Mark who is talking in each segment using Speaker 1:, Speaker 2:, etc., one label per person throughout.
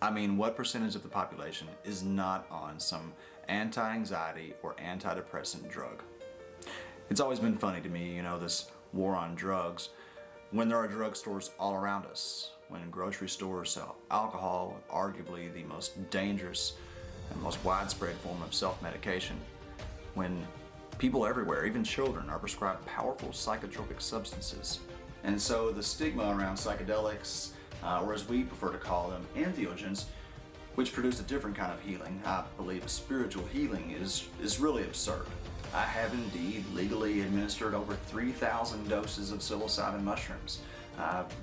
Speaker 1: I mean, what percentage of the population is not on some anti-anxiety or antidepressant drug? It's always been funny to me, this war on drugs, when there are drugstores all around us, when grocery stores sell alcohol, arguably the most dangerous and most widespread form of self-medication, when people everywhere, even children, are prescribed powerful psychotropic substances. And so the stigma around psychedelics, or as we prefer to call them, entheogens, which produce a different kind of healing, I believe a spiritual healing, is really absurd. I have indeed legally administered over 3,000 doses of psilocybin mushrooms,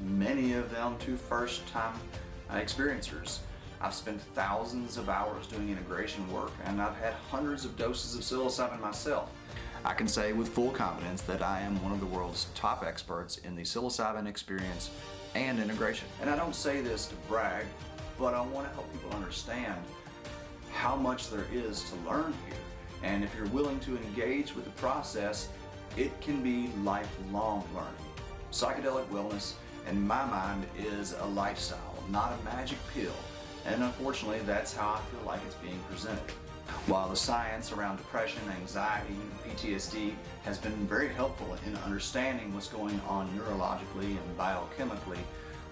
Speaker 1: many of them to first-time experiencers. I've spent thousands of hours doing integration work, and I've had hundreds of doses of psilocybin myself. I can say with full confidence that I am one of the world's top experts in the psilocybin experience and integration. And I don't say this to brag, but I want to help people understand how much there is to learn here. And if you're willing to engage with the process, it can be lifelong learning. Psychedelic wellness, in my mind, is a lifestyle, not a magic pill. And unfortunately, that's how I feel like it's being presented. While the science around depression, anxiety, and PTSD has been very helpful in understanding what's going on neurologically and biochemically,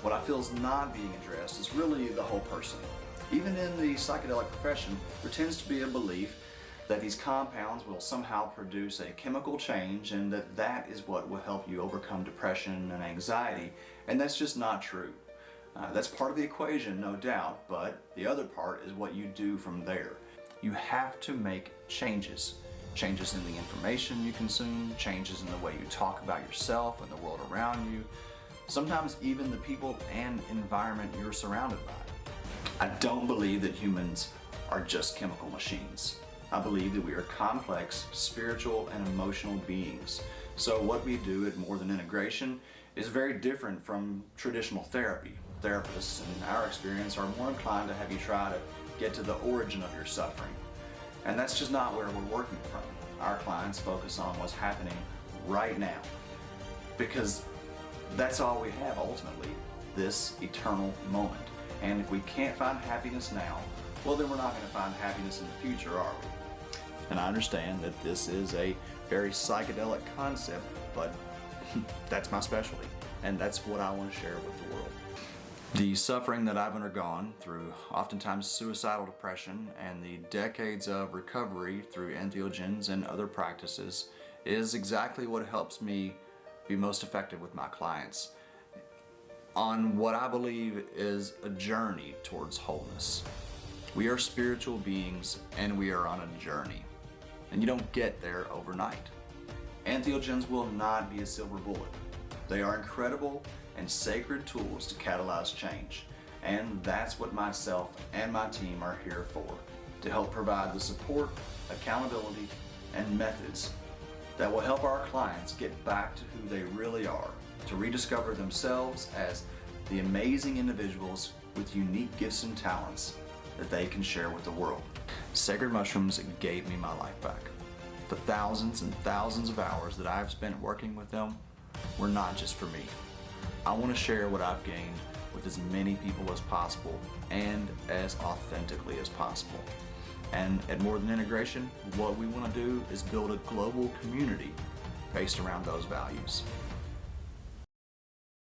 Speaker 1: what I feel is not being addressed is really the whole person. Even in the psychedelic profession, there tends to be a belief that these compounds will somehow produce a chemical change and that is what will help you overcome depression and anxiety, and that's just not true. That's part of the equation, no doubt, but the other part is what you do from there. You have to make changes in the information you consume, changes in the way you talk about yourself and the world around you, sometimes even the people and environment you're surrounded by. I don't believe that humans are just chemical machines. I believe that we are complex, spiritual, and emotional beings. So what we do at More Than Integration is very different from traditional therapy. Therapists, in our experience, are more inclined to have you try to get to the origin of your suffering. And that's just not where we're working from. Our clients focus on what's happening right now, because that's all we have ultimately, this eternal moment. And if we can't find happiness now, well, then we're not going to find happiness in the future, are we? And I understand that this is a very psychedelic concept, but that's my specialty, and that's what I want to share with the world. The suffering that I've undergone through oftentimes suicidal depression and the decades of recovery through entheogens and other practices is exactly what helps me be most effective with my clients on what I believe is a journey towards wholeness. We are spiritual beings and we are on a journey, and you don't get there overnight. Entheogens will not be a silver bullet. They are incredible and sacred tools to catalyze change, and that's what myself and my team are here for, to help provide the support, accountability, and methods that will help our clients get back to who they really are, to rediscover themselves as the amazing individuals with unique gifts and talents that they can share with the world. Sacred mushrooms gave me my life back. The thousands and thousands of hours that I've spent working with them were not just for me. I want to share what I've gained with as many people as possible and as authentically as possible. And at More Than Integration, what we want to do is build a global community based around those values.